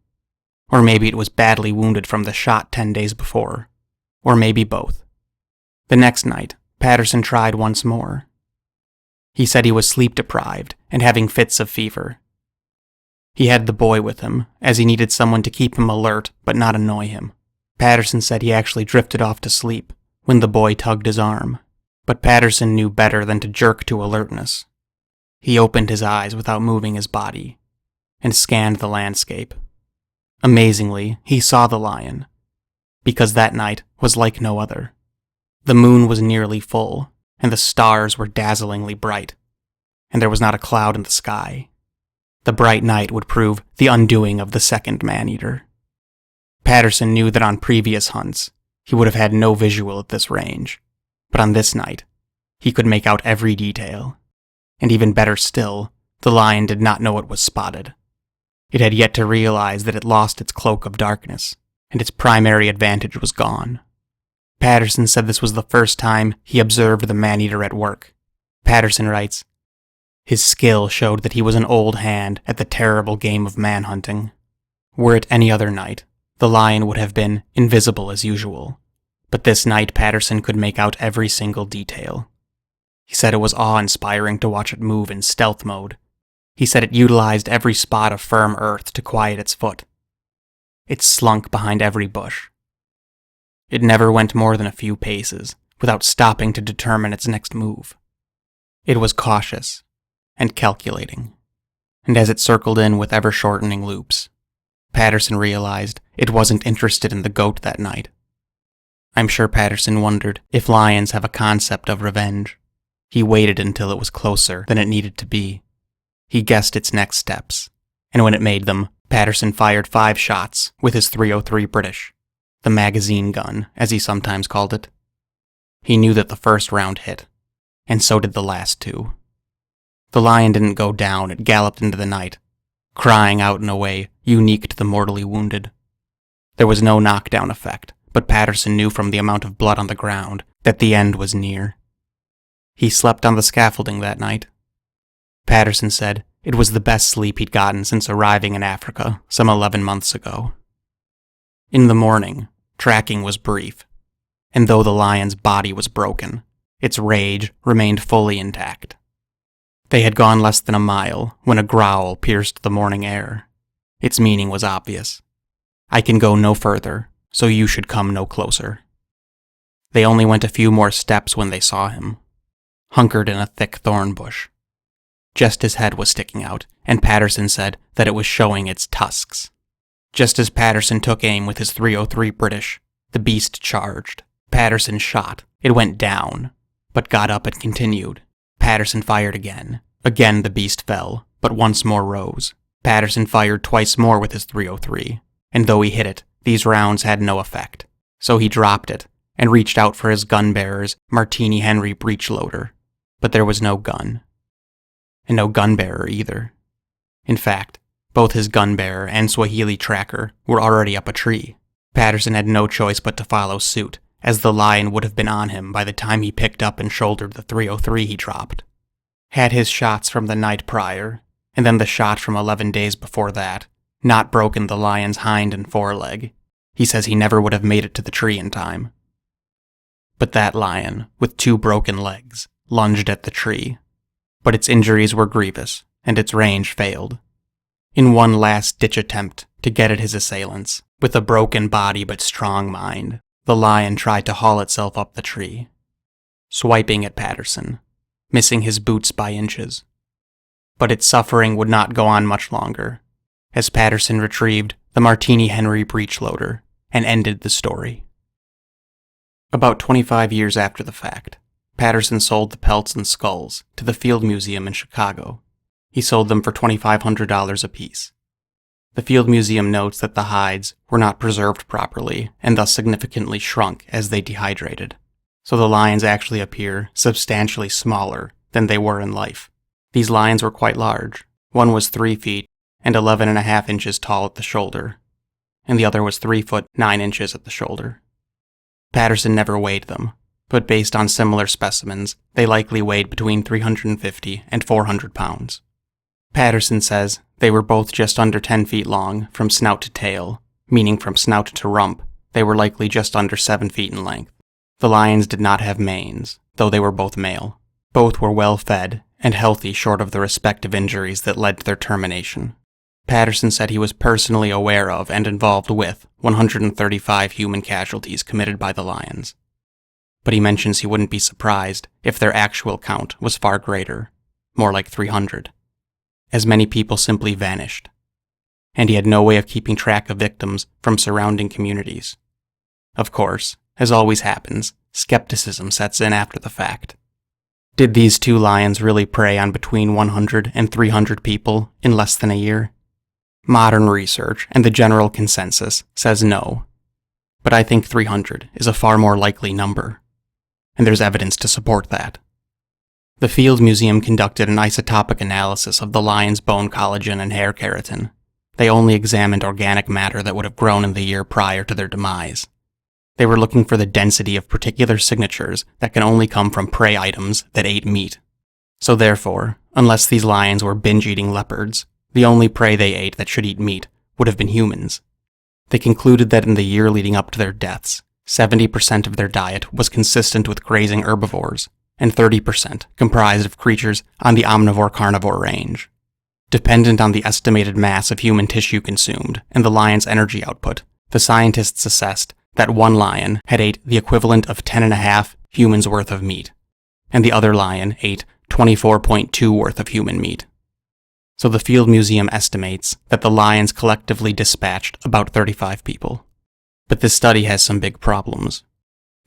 Speaker 1: Or maybe it was badly wounded from the shot 10 days before. Or maybe both. The next night, Patterson tried once more. He said he was sleep-deprived and having fits of fever. He had the boy with him, as he needed someone to keep him alert but not annoy him. Patterson said he actually drifted off to sleep when the boy tugged his arm, but Patterson knew better than to jerk to alertness. He opened his eyes without moving his body, and scanned the landscape. Amazingly, he saw the lion, because that night was like no other. The moon was nearly full, and the stars were dazzlingly bright, and there was not a cloud in the sky. The bright night would prove the undoing of the second man-eater. Patterson knew that on previous hunts, he would have had no visual at this range, but on this night, he could make out every detail. And even better still, the lion did not know it was spotted. It had yet to realize that it lost its cloak of darkness, and its primary advantage was gone. Patterson said this was the first time he observed the man-eater at work. Patterson writes, "His skill showed that he was an old hand at the terrible game of manhunting. Were it any other night, the lion would have been invisible as usual, but this night Patterson could make out every single detail. He said it was awe-inspiring to watch it move in stealth mode. He said it utilized every spot of firm earth to quiet its foot. It slunk behind every bush. It never went more than a few paces without stopping to determine its next move. It was cautious and calculating, and as it circled in with ever-shortening loops, Patterson realized it wasn't interested in the goat that night. I'm sure Patterson wondered if lions have a concept of revenge. He waited until it was closer than it needed to be. He guessed its next steps, and when it made them, Patterson fired 5 shots with his .303 British, the magazine gun, as he sometimes called it. He knew that the first round hit, and so did the last 2. The lion didn't go down, it galloped into the night, crying out in a way unique to the mortally wounded. There was no knockdown effect, but Patterson knew from the amount of blood on the ground that the end was near. He slept on the scaffolding that night. Patterson said it was the best sleep he'd gotten since arriving in Africa some 11 months ago. In the morning, tracking was brief, and though the lion's body was broken, its rage remained fully intact. They had gone less than a mile when a growl pierced the morning air. Its meaning was obvious. I can go no further, so you should come no closer. They only went a few more steps when they saw him, hunkered in a thick thorn bush. Just his head was sticking out, and Patterson said that it was showing its tusks. Just as Patterson took aim with his .303 British, the beast charged. Patterson shot. It went down, but got up and continued. Patterson fired again. Again the beast fell, but once more rose. Patterson fired twice more with his .303, and though he hit it, these rounds had no effect. So he dropped it, and reached out for his gun-bearer's Martini Henry breech loader. But there was no gun. And no gun-bearer either. In fact, both his gun-bearer and Swahili tracker were already up a tree. Patterson had no choice but to follow suit, as the lion would have been on him by the time he picked up and shouldered the .303 he dropped. Had his shots from the night prior, and then the shot from 11 days before that, not broken the lion's hind and foreleg, he says he never would have made it to the tree in time. But that lion, with 2 broken legs, lunged at the tree. But its injuries were grievous, and its range failed. In one last-ditch attempt to get at his assailants, with a broken body but strong mind, the lion tried to haul itself up the tree, swiping at Patterson, missing his boots by inches. But its suffering would not go on much longer, as Patterson retrieved the Martini Henry breech loader and ended the story. About 25 years after the fact, Patterson sold the pelts and skulls to the Field Museum in Chicago. He sold them for $2,500 apiece. The Field Museum notes that the hides were not preserved properly and thus significantly shrunk as they dehydrated, so the lions actually appear substantially smaller than they were in life. These lions were quite large. One was 3 feet and 11.5 inches tall at the shoulder, and the other was 3 foot 9 inches at the shoulder. Patterson never weighed them, but based on similar specimens, they likely weighed between 350 and 400 pounds. Patterson says They were both just under 10 feet long from snout to tail, meaning from snout to rump, they were likely just under 7 feet in length. The lions did not have manes, though they were both male. Both were well fed and healthy short of the respective injuries that led to their termination. Patterson said he was personally aware of and involved with 135 human casualties committed by the lions. But he mentions he wouldn't be surprised if their actual count was far greater, more like 300, as many people simply vanished. And he had no way of keeping track of victims from surrounding communities. Of course, as always happens, skepticism sets in after the fact. Did these two lions really prey on between 100 and 300 people in less than a year? Modern research and the general consensus says no, but I think 300 is a far more likely number, and there's evidence to support that. The Field Museum conducted an isotopic analysis of the lion's bone collagen and hair keratin. They only examined organic matter that would have grown in the year prior to their demise. They were looking for the density of particular signatures that can only come from prey items that ate meat. So therefore, unless these lions were binge-eating leopards, the only prey they ate that should eat meat would have been humans. They concluded that in the year leading up to their deaths, 70% of their diet was consistent with grazing herbivores, and 30% comprised of creatures on the omnivore-carnivore range. Dependent on the estimated mass of human tissue consumed and the lion's energy output, the scientists assessed that one lion had ate the equivalent of 10.5 humans' worth of meat, and the other lion ate 24.2 worth of human meat. So the Field Museum estimates that the lions collectively dispatched about 35 people. But this study has some big problems.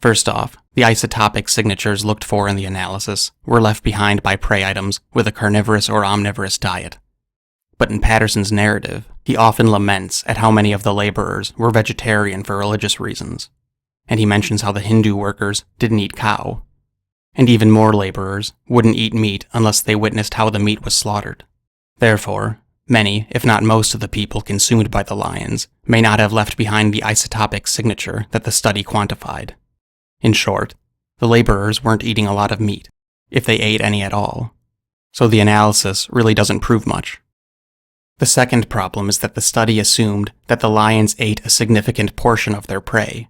Speaker 1: First off, the isotopic signatures looked for in the analysis were left behind by prey items with a carnivorous or omnivorous diet. But in Patterson's narrative, he often laments at how many of the laborers were vegetarian for religious reasons, and he mentions how the Hindu workers didn't eat cow, and even more laborers wouldn't eat meat unless they witnessed how the meat was slaughtered. Therefore, many, if not most of the people consumed by the lions may not have left behind the isotopic signature that the study quantified. In short, the laborers weren't eating a lot of meat, if they ate any at all, so the analysis really doesn't prove much. The second problem is that the study assumed that the lions ate a significant portion of their prey.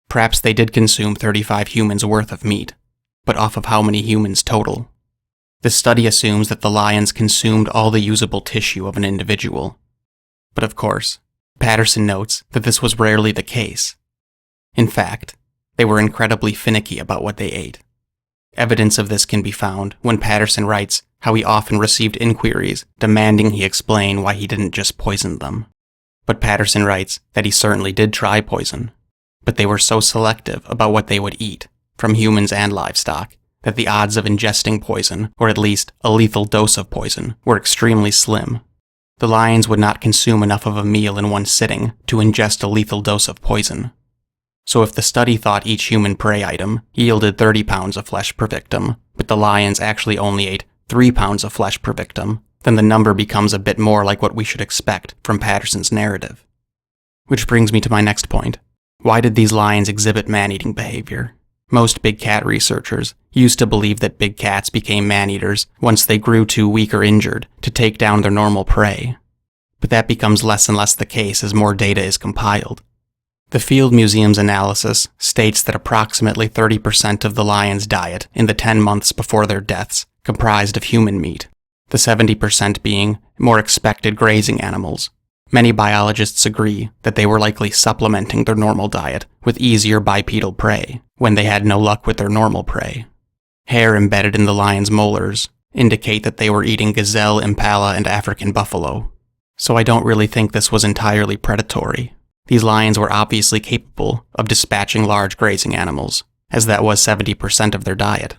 Speaker 1: Perhaps they did consume 35 humans' worth of meat, but off of how many humans total? The study assumes that the lions consumed all the usable tissue of an individual. But of course, Patterson notes that this was rarely the case. In fact, they were incredibly finicky about what they ate. Evidence of this can be found when Patterson writes how he often received inquiries demanding he explain why he didn't just poison them. But Patterson writes that he certainly did try poison, but they were so selective about what they would eat, from humans and livestock, that the odds of ingesting poison, or at least a lethal dose of poison, were extremely slim. The lions would not consume enough of a meal in one sitting to ingest a lethal dose of poison. So if the study thought each human prey item yielded 30 pounds of flesh per victim, but the lions actually only ate 3 pounds of flesh per victim, then the number becomes a bit more like what we should expect from Patterson's narrative. Which brings me to my next point. Why did these lions exhibit man-eating behavior? Most big cat researchers used to believe that big cats became man-eaters once they grew too weak or injured to take down their normal prey. But that becomes less and less the case as more data is compiled. The Field Museum's analysis states that approximately 30% of the lions' diet in the 10 months before their deaths comprised of human meat, the 70% being more expected grazing animals. Many biologists agree that they were likely supplementing their normal diet with easier bipedal prey when they had no luck with their normal prey. Hair embedded in the lion's molars indicate that they were eating gazelle, impala, and African buffalo. So I don't really think this was entirely predatory. These lions were obviously capable of dispatching large grazing animals, as that was 70% of their diet.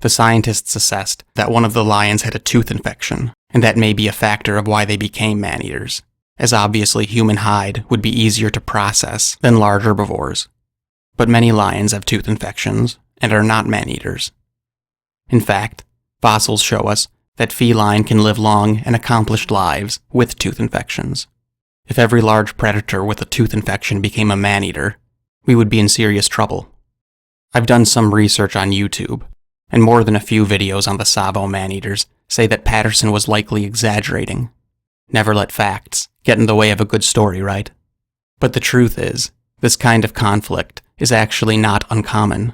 Speaker 1: The scientists assessed that one of the lions had a tooth infection, and that may be a factor of why they became man-eaters, as obviously human hide would be easier to process than large herbivores. But many lions have tooth infections and are not man-eaters. In fact, fossils show us that feline can live long and accomplished lives with tooth infections. If every large predator with a tooth infection became a man-eater, we would be in serious trouble. I've done some research on YouTube, and more than a few videos on the Tsavo man-eaters say that Patterson was likely exaggerating. Never let facts get in the way of a good story, right? But the truth is, this kind of conflict is actually not uncommon.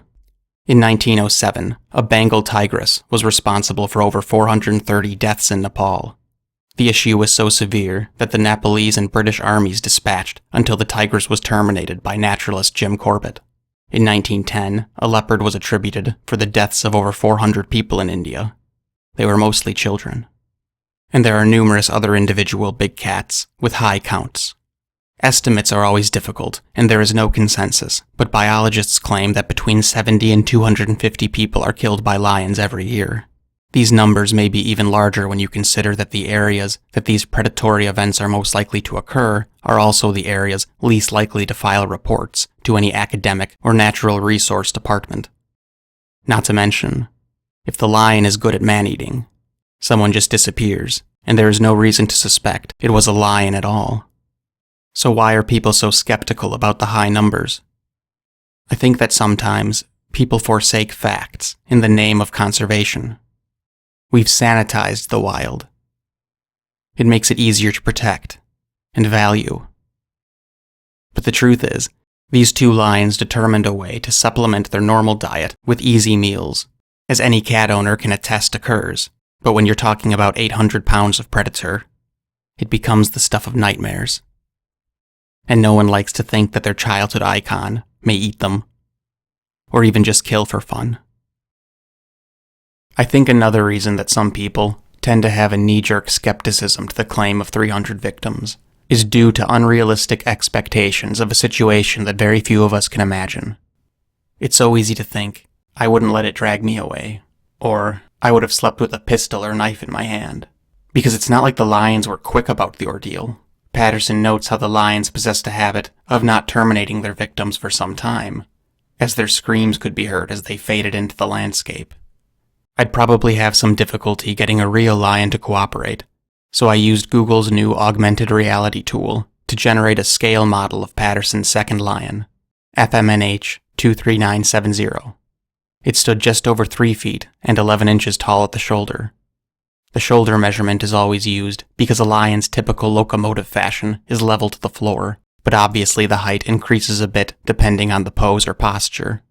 Speaker 1: In 1907, a Bengal tigress was responsible for over 430 deaths in Nepal. The issue was so severe that the Nepalese and British armies dispatched until the tigress was terminated by naturalist Jim Corbett. In 1910, a leopard was attributed for the deaths of over 400 people in India. They were mostly children. And there are numerous other individual big cats with high counts. Estimates are always difficult, and there is no consensus, but biologists claim that between 70 and 250 people are killed by lions every year. These numbers may be even larger when you consider that the areas that these predatory events are most likely to occur are also the areas least likely to file reports to any academic or natural resource department. Not to mention, if the lion is good at man-eating, someone just disappears, and there is no reason to suspect it was a lion at all. So why are people so skeptical about the high numbers? I think that sometimes people forsake facts in the name of conservation. We've sanitized the wild. It makes it easier to protect and value. But the truth is, these two lions determined a way to supplement their normal diet with easy meals, as any cat owner can attest occurs. But when you're talking about 800 pounds of predator, it becomes the stuff of nightmares. And no one likes to think that their childhood icon may eat them, or even just kill for fun. I think another reason that some people tend to have a knee-jerk skepticism to the claim of 300 victims is due to unrealistic expectations of a situation that very few of us can imagine. It's so easy to think, I wouldn't let it drag me away, or I would have slept with a pistol or knife in my hand, because it's not like the lions were quick about the ordeal. Patterson notes how the lions possessed a habit of not terminating their victims for some time, as their screams could be heard as they faded into the landscape. I'd probably have some difficulty getting a real lion to cooperate, so I used Google's new augmented reality tool to generate a scale model of Patterson's second lion, FMNH 23970. It stood just over 3 feet and 11 inches tall at the shoulder. The shoulder measurement is always used because a lion's typical locomotive fashion is level to the floor, but obviously the height increases a bit depending on the pose or posture.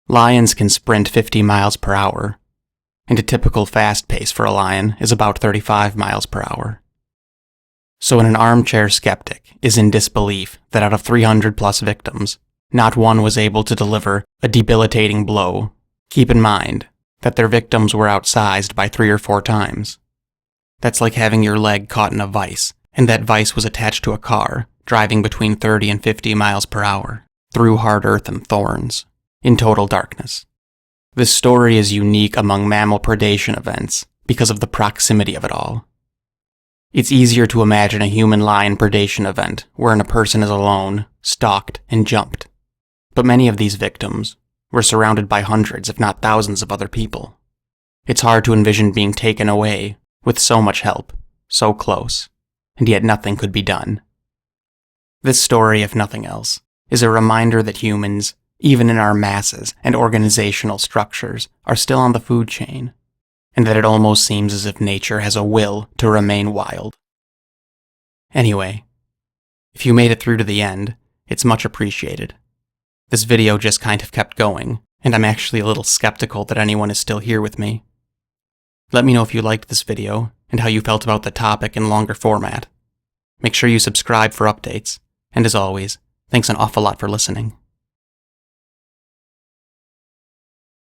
Speaker 1: Lions can sprint 50 miles per hour, and a typical fast pace for a lion is about 35 miles per hour. So when an armchair skeptic is in disbelief that out of 300 plus victims, not one was able to deliver a debilitating blow, keep in mind that their victims were outsized by 3 or 4 times. That's like having your leg caught in a vise, and that vise was attached to a car, driving between 30 and 50 miles per hour, through hard earth and thorns, in total darkness. This story is unique among mammal predation events because of the proximity of it all. It's easier to imagine a human-lion predation event wherein a person is alone, stalked, and jumped. But many of these victims were surrounded by hundreds, if not thousands, of other people. It's hard to envision being taken away with so much help, so close, and yet nothing could be done. This story, if nothing else, is a reminder that humans, even in our masses and organizational structures, are still on the food chain, and that it almost seems as if nature has a will to remain wild. Anyway, if you made it through to the end, it's much appreciated. This video just kind of kept going, and I'm actually a little skeptical that anyone is still here with me. Let me know if you liked this video, and how you felt about the topic in longer format. Make sure you subscribe for updates, and as always, thanks an awful lot for listening.